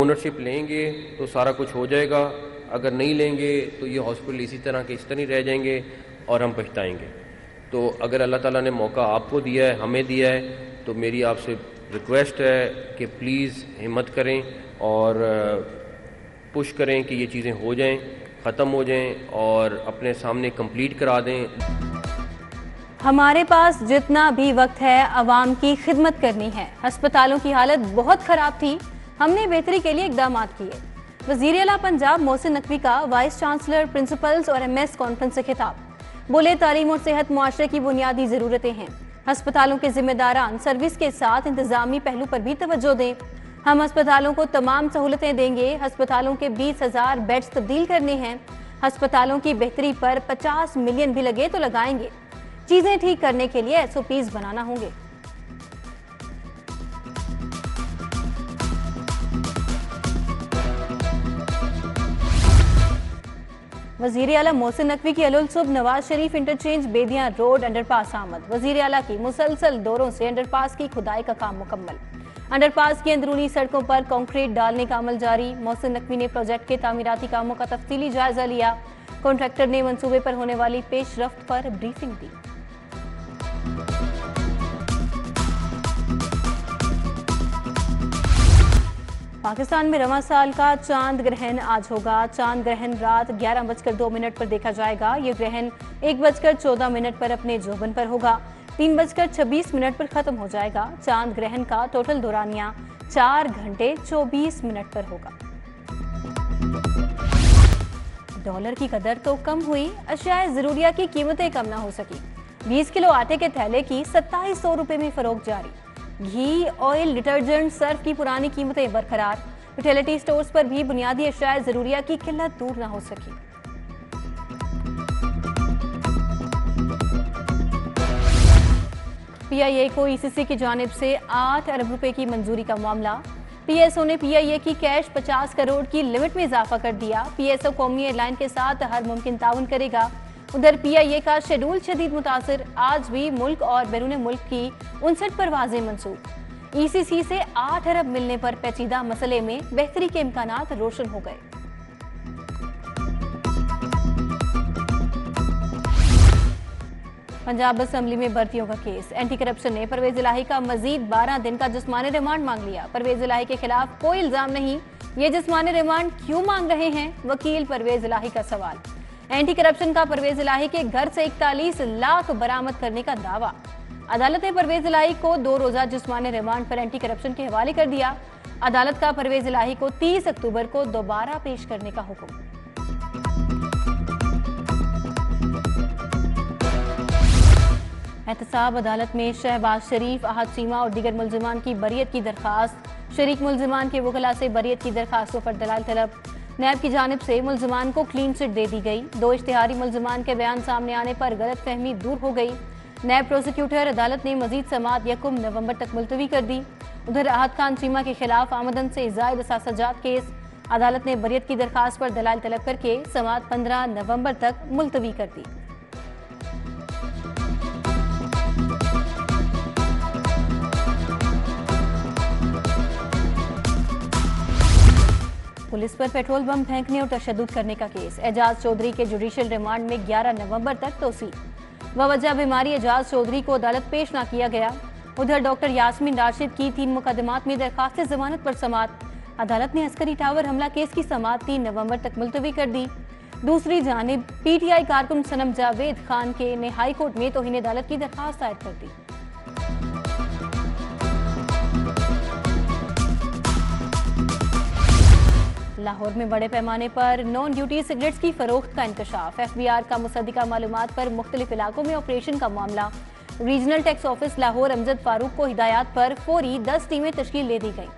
Ownership लेंगे तो सारा कुछ हो जाएगा, अगर नहीं लेंगे तो ये हॉस्पिटल इसी तरह के इस तरह ही रह जाएंगे और हम पछताएंगे। तो अगर अल्लाह ताला ने मौका आपको दिया है, हमें दिया है, तो मेरी आपसे रिक्वेस्ट है कि प्लीज़ हिम्मत करें और पुश करें कि ये चीज़ें हो जाएं, ख़त्म हो जाएं और अपने सामने कंप्लीट करा दें। हमारे पास जितना भी वक्त है आवाम की खिदमत करनी है। अस्पतालों की हालत बहुत ख़राब थी, हमने बेहतरी के लिए इकदाम किए। वज़ीर आला पंजाब मोहसिन नकवी का वाइस चांसलर, प्रिंसिपल्स और MS कॉन्फ्रेंस से खिताब। बोले, तालीम और सेहत मुआशरे की बुनियादी ज़रूरतें हैं। अस्पतालों के जिम्मेदारान सर्विस के साथ इंतजामी पहलू पर भी तवज्जो दें। हम अस्पतालों को तमाम सहूलतें देंगे। अस्पतालों के 20,000 बेड्स तब्दील करने हैं। अस्पतालों की बेहतरी पर 50 मिलियन भी लगे तो लगाएंगे। चीजें ठीक करने के लिए SOPs बनाना होंगे। वजीर आला मोहसिन नकवी की अलुल सुब Nawaz Sharif interchange Bedian road underpass आमद। वजीर आला की मुसलसल दौरों से अंडरपास की खुदाई का काम मुकम्मल। अंडरपास की अंदरूनी सड़कों पर कंक्रीट डालने का अमल जारी। मोहसिन नकवी ने प्रोजेक्ट के तामीराती कामों का तफसीली जायजा लिया। कॉन्ट्रैक्टर ने मंसूबे पर होने वाली पेशरफ्त पर ब्रीफिंग दी। पाकिस्तान में रवां साल का चांद ग्रहण आज होगा। चांद ग्रहण रात 11:02 पर देखा जाएगा। ये ग्रहण 1:14 पर अपने जोबन पर होगा। 3:26 पर खत्म हो जाएगा। चांद ग्रहण का टोटल दौरानिया 4 घंटे 24 मिनट पर होगा। डॉलर की कदर तो कम हुई, अशियाए जरूरिया की कीमतें कम ना हो सकी। 20 किलो आटे के थैले की 2700 रुपए में फरोख्त जारी। घी, ऑयल, डिटर्जेंट, सर्फ की पुरानी कीमतें बरकरार। यूटिलिटी स्टोर्स पर भी बुनियादी अशियाए जरूरिया की किल्लत दूर न हो सकी। PIA को ECC की जानिब से 8 अरब रुपए की मंजूरी का मामला। PSO ने PIA की कैश 50 करोड़ की लिमिट में इजाफा कर दिया। PSO कौमी एयरलाइन के साथ हर मुमकिन ताउन करेगा। उधर PIA का शेड्यूल शदीद मुतासिर, आज भी मुल्क और बैरून मुल्क की 59 परवाजें मंसूब। ECC से 8 अरब मिलने पर पेचीदा मसले में बेहतरी के इम्कानात रोशन हो गए। पंजाब असेंबली में भर्तियों का केस। एंटी करप्शन ने परवेज इलाही का मजीद 12 दिन का जिस्मानी रिमांड मांग लिया। परवेज इलाही के खिलाफ कोई इल्जाम नहीं, ये जिस्मानी रिमांड क्यों मांग रहे हैं, वकील परवेज इलाही का सवाल। एंटी करप्शन का परवेज इलाही के घर से 41 लाख बरामद करने का दावा। अदालत ने परवेज इलाही को 2 रोजा जिस्मानी रिमांड पर एंटी करप्शन के हवाले कर दिया। अदालत का परवेज इलाही को 30 अक्टूबर को दोबारा पेश करने का हुक्म। एहतसाब अदालत में शहबाज शरीफ, अहद चीमा और दीगर मुल्जिमान की बरियत की दरखास्त। शरीक मुल्जिमान के वकला से बरियत की दरखास्तों पर दलाल तलब। नैब की जानिब से मुल्जिमान को क्लीन चिट दे दी गई। 2 इश्तिहारी मुल्जिमान के बयान सामने आने पर गलत फहमी दूर हो गई। नैब प्रोसिक्यूटर अदालत ने मजीद समाअत 1 नवंबर तक मुलतवी कर दी। उधर अहद खान चीमा के खिलाफ आमदन से जायद असासाजात केस। अदालत ने बरियत की दरखास्त पर दलाल तलब करके समाअत 15 नवंबर तक मुलतवी कर दी। पुलिस पर पेट्रोल बम फेंकने और तशद्दुद करने का केस। एजाज चौधरी के जुडिशियल रिमांड में 11 नवंबर तक तोसी। वजह बीमारी एजाज चौधरी को अदालत पेश न किया गया। उधर डॉक्टर यास्मीन राशिद की 3 मुकदमात में दरखास्त जमानत पर समाअत। अदालत ने अस्करी टावर हमला केस की समाअत 3 नवंबर तक मुलतवी कर दी। दूसरी जानिब PTI कारकुन सनम जावेद खान के ने हाई कोर्ट में तौहीन अदालत की दरखास्त दायर कर दी। लाहौर में बड़े पैमाने पर नॉन ड्यूटी सिगरेट्स की फरोख्त का इंकशाफ। FBR का मुसद्दिका मालूमात पर मुख्तलिफ इलाकों में ऑपरेशन का मामला। Regional tax office Lahore Amjad Farooq को हिदायत पर फौरी 10 टीमें तश्कील दे दी गई।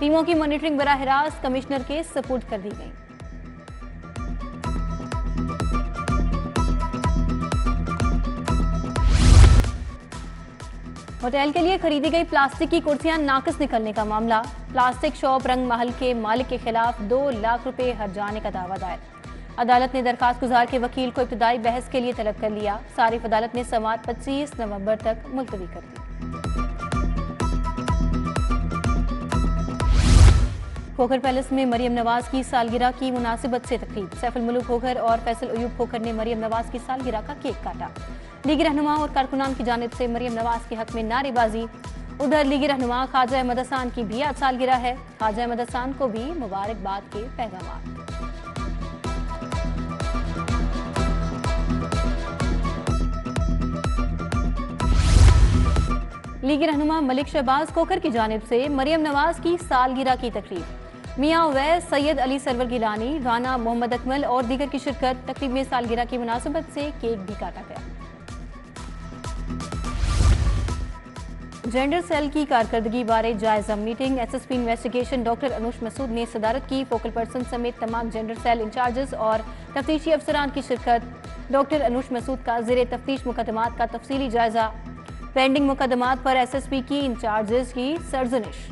टीमों की मॉनिटरिंग बराह रास्त कमिश्नर के सपुर्द कर दी गई। होटल के लिए खरीदी गई प्लास्टिक की कुर्सियां नाकिस निकलने का मामला। प्लास्टिक शॉप रंग महल के मालिक के खिलाफ 2 लाख रुपए हर्जाने का दावा दायर। अदालत ने दरखास्त गुजार के वकील को इब्तिदाई बहस के लिए तलब कर लिया। सारिफ अदालत ने समाअत 25 नवंबर तक मुलतवी कर दी। खोखर पैलेस में मरियम नवाज की सालगिरह की मुनासिबत से तकरीब। सैफुल मुल्क खोखर और फैसल अयूब खोखर ने मरियम नवाज की सालगिरह का केक काटा। लीगी रहनुमा और कारकुनान की जानिब से मरियम नवाज के हक में नारेबाजी। उधर लीगी रहनुमा ख्वाजा अहमद हसन की भी आज सालगिरह है। ख्वाजा अहमद हसन को भी मुबारकबाद के पैगाम। लीगी रहनुमा मलिक शहबाज खोखर की जानिब से मरियम नवाज की सालगिरह की तकरीब। मियां उवैस, सैयद अली सरवर गिलानी, राना मोहम्मद अकमल और दीगर की शिरकत। तकरीब में सालगिरह की मुनासिबत से केक भी काटा गया। जेंडर सेल की कारकर्दगी बारे जायजा meeting. SSP investigation doctor Anush Masood ने सदारत की। फोकल पर्सन समेत तमाम जेंडर सेल इंचार्जेस और तफ्तीशी अफसरान की शिरकत। डॉक्टर अनुष मसूद का ज़ेरे तफ्तीश मुकदमात का तफसीली जायजा। पेंडिंग मुकदमात पर एसएसपी की इंचार्जेस की सरजनिश।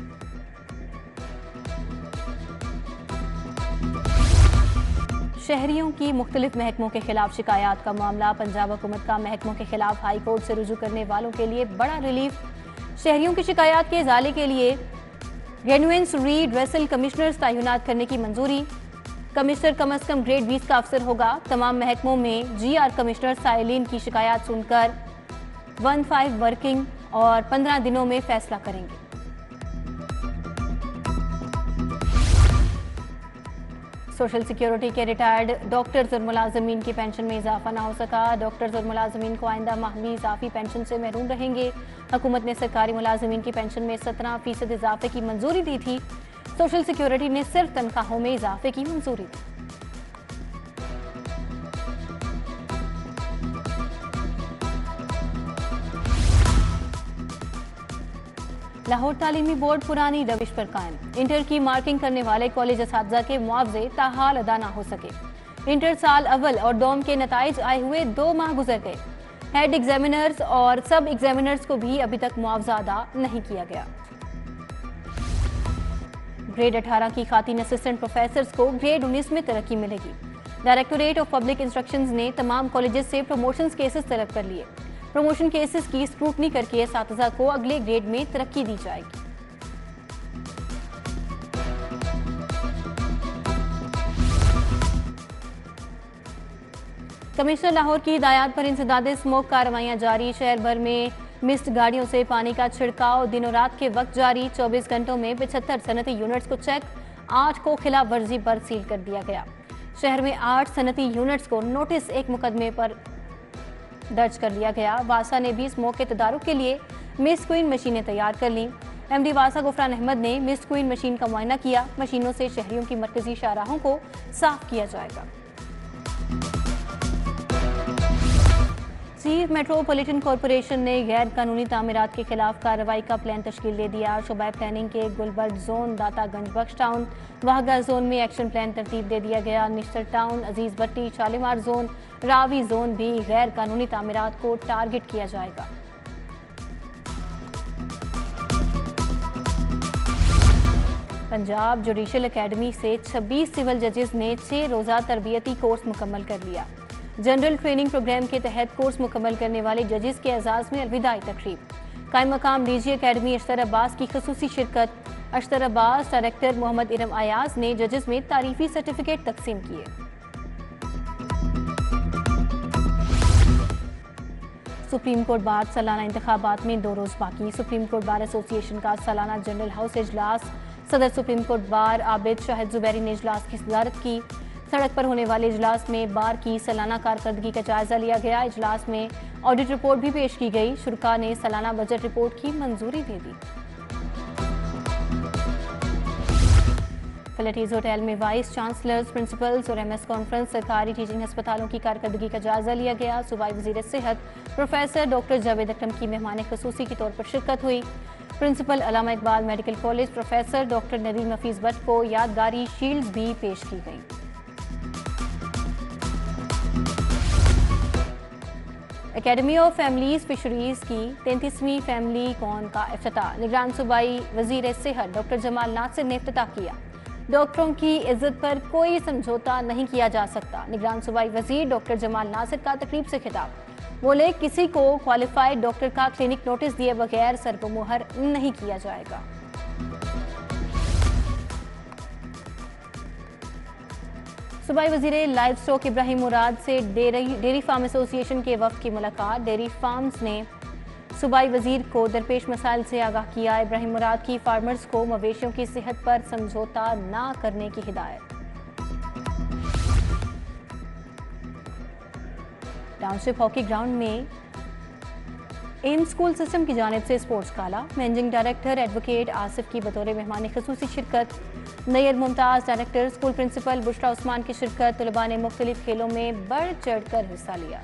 शहरियों की मुख्तलिफ महकमों के खिलाफ शिकायत का मामला। पंजाब हुकूमत का महकमों के खिलाफ हाई कोर्ट से रुजू करने वालों के लिए बड़ा रिलीफ। शहरियों की शिकायत के इजाले के लिए गेनुएंस रीड्रेसल कमिश्नर्स तैनात करने की मंजूरी। कमिश्नर कम अज कम ग्रेड 20 का अफसर होगा। तमाम महकमों में जीआर कमिश्नर साइलिन की शिकायत सुनकर 15 वर्किंग और 15 दिनों में फैसला करेंगे। सोशल सिक्योरिटी के रिटायर्ड डॉक्टर्स और मुलाजमीन की पेंशन में इजाफा ना हो सका। डॉक्टर्स और मुलाजमीन को आइंदा माह भी इजाफी पेंशन से महरूम रहेंगे। हुकूमत ने सरकारी मुलाजमीन की पेंशन में 17% इजाफे की मंजूरी दी थी। सोशल सिक्योरिटी ने सिर्फ तनख्वाहों में इजाफे की मंजूरी दी। लाहौर तालीमी बोर्ड पुरानी रविश पर कायम। इंटर की मार्किंग करने वाले कॉलेज असातिज़ा के मुआवजे ताहाल अदा ना हो सके। इंटर साल अव्वल और डॉम के नताइज आए हुए 2 माह गुजर गए। हेड एग्जामिनर्स और सब एग्जामिनर्स को भी अभी तक मुआवजा अदा नहीं किया गया। ग्रेड 18 की खातिन असिस्टेंट प्रोफेसर्स को ग्रेड 19 में तरक्की मिलेगी। डायरेक्टोरेट ऑफ पब्लिक इंस्ट्रक्शंस ने तमाम कॉलेजेस से प्रमोशंस केसेस तलब कर लिए। प्रमोशन केसेस की स्क्रूटनी करके असातिज़ा को अगले ग्रेड में तरक्की दी जाएगी। कमिश्नर लाहौर की हिदायत पर इंसदाद स्मोक कार्रवाइयां जारी। शहर भर में मिस्ट गाड़ियों से पानी का छिड़काव दिनों रात के वक्त जारी। 24 घंटों में 75 सनती यूनिट्स को चेक, 8 को खिलाफ वर्जी पर सील कर दिया गया। शहर में 8 सनती यूनिट्स को नोटिस 1 मुकदमे पर दर्ज कर लिया गया। वासा ने भी स्मोक के तदारुक के लिए मिस्ट क्वीन मशीनें तैयार कर लीं। एमडी वासा गुफरान अहमद ने मिस्ट क्वीन मशीन का मुआयना किया। मशीनों से शहरियों की मरकजी शाहराहों को साफ किया जाएगा। चीफ मेट्रोपॉलिटन कॉरपोरेशन ने गैर कानूनी तामीरात के खिलाफ कार्रवाई का प्लान तश्कील दे दिया। शोबा प्लानिंग के गुलबर्ग जोन, दातागंज बख्श टाउन, वाहगा जोन में एक्शन प्लान तरतीब दे दिया गया। निश्तर टाउन, अजीज भट्टी, शालीमार जोन, रावी जोन भी गैर कानूनी तामीरात को टारगेट किया जाएगा। पंजाब जुडिशल अकेडमी से 26 सिविल जजेस ने 6 रोज़ा तरबियती कोर्स मुकम्मल कर लिया। जनरल ट्रेनिंग प्रोग्राम के तहत कोर्स मुकम्मल करने वाले जजेस के एजाज में अलविदाई तकरीब। कायम मकाम डीजी अकेडमी अशतर अब्बास की खसूसी शिरकत। अशतर अब्बास, डायरेक्टर मोहम्मद इरम अयाज ने जजेस में तारीफी सर्टिफिकेट तकसीम किए। सुप्रीम कोर्ट बार सालाना इंतखाबात में 2 रोज बाकी। सुप्रीम कोर्ट बार एसोसिएशन का सालाना जनरल हाउस इजलास। सदर supreme court bar Abid Shahid Zubairi ने इजलास की सदारत की। सड़क पर होने वाले इजलास में बार की सालाना कारकर्दगी का जायजा लिया गया। इजलास में ऑडिट रिपोर्ट भी पेश की गई। शुरा ने सालाना बजट रिपोर्ट की मंजूरी दे दी। फैसिलिटीज होटल में वाइस चांसलर्स, प्रिंसिपल्स और एमएस कॉन्फ्रेंस सरकारी टीचिंग अस्पतालों की कारकर्दगी का जायजा लिया गया। सूबाई वज़ीर सेहत प्रोफेसर डॉक्टर जावेद अकरम की मेहमान खसूसी के तौर पर शिरकत हुई। Principal Allama Iqbal medical college professor doctor Nadeem Hafeez Bhat को यादगारी शील्ड्स भी पेश की गई। एकेडमी ऑफ फैमिलीज फिशरीज की 33वीं फैमिली कॉन का इफ्तिताह निगरान सूबाई वज़ीर सेहत डॉक्टर जमाल नासिर ने इफ्तिताह किया। डॉक्टरों की इज्जत पर कोई समझौता नहीं किया जा सकता। निगरान सूबाई वज़ीर डॉक्टर जमाल नासिर का तकरीब से खिताब। बोले, किसी को क्वालिफाइड डॉक्टर का क्लिनिक नोटिस दिए बगैर सरबमुहर नहीं किया जाएगा। सूबाई वजीर लाइव स्टॉक इब्राहिम मुराद से डेयरी फार्म एसोसिएशन के वफ्द की मुलाकात। डेयरी फार्म्स ने सूबाई वजीर को दरपेश मसाइल से आगाह किया। इब्राहिम मुराद की फार्मर्स को मवेशियों की सेहत पर समझौता ना करने की हिदायत। टाउनशिप हॉकी ग्राउंड में एम स्कूल सिस्टम की जानिब से sports gala. Managing director advocate Asif की बतौर मेहमान खसूसी शिरकत। Nayyar Mumtaz director, school principal Bushra Usman की शिरकत। तलबा ने मुख्तलिफ खेलों में बढ़ चढ़ कर हिस्सा लिया।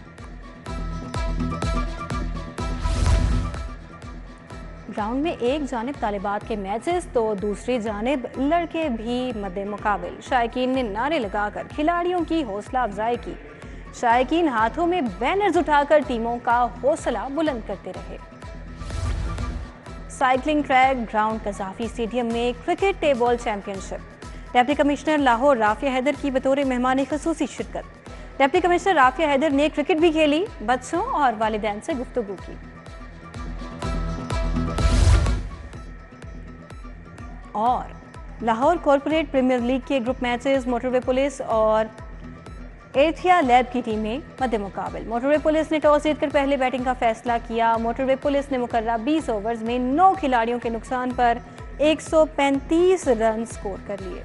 ग्राउंड में एक जानिब तालिबात के मैचेस तो दूसरी जानिब लड़के भी मद्दे मुकाबिल। शायकीन ने नारे लगाकर खिलाड़ियों की हौसला अफजाई की। शायकीन हाथों में बैनर्स उठाकर टीमों का हौसला बुलंद करते रहे। Cycling track ground Gaddafi stadium में cricket table championship. Deputy commissioner Lahore Rafia Haider की बतौर मेहमान खसूसी शिरकत। डिप्टी कमिश्नर राफिया हैदर ने क्रिकेट भी खेली, बच्चों और वालिदैन से गुफ्तगू की। और लाहौर कॉर्पोरेट प्रीमियर लीग के ग्रुप मैचेस मोटरवे पुलिस और एथिया लैब की टीमें मद्दे मुकाबिल। मोटरवे पुलिस ने टॉस जीतकर पहले बैटिंग का फैसला किया। मोटरवे पुलिस ने मुकर्ररा 20 ओवर्स में 9 खिलाड़ियों के नुकसान पर 135 रन स्कोर कर लिए।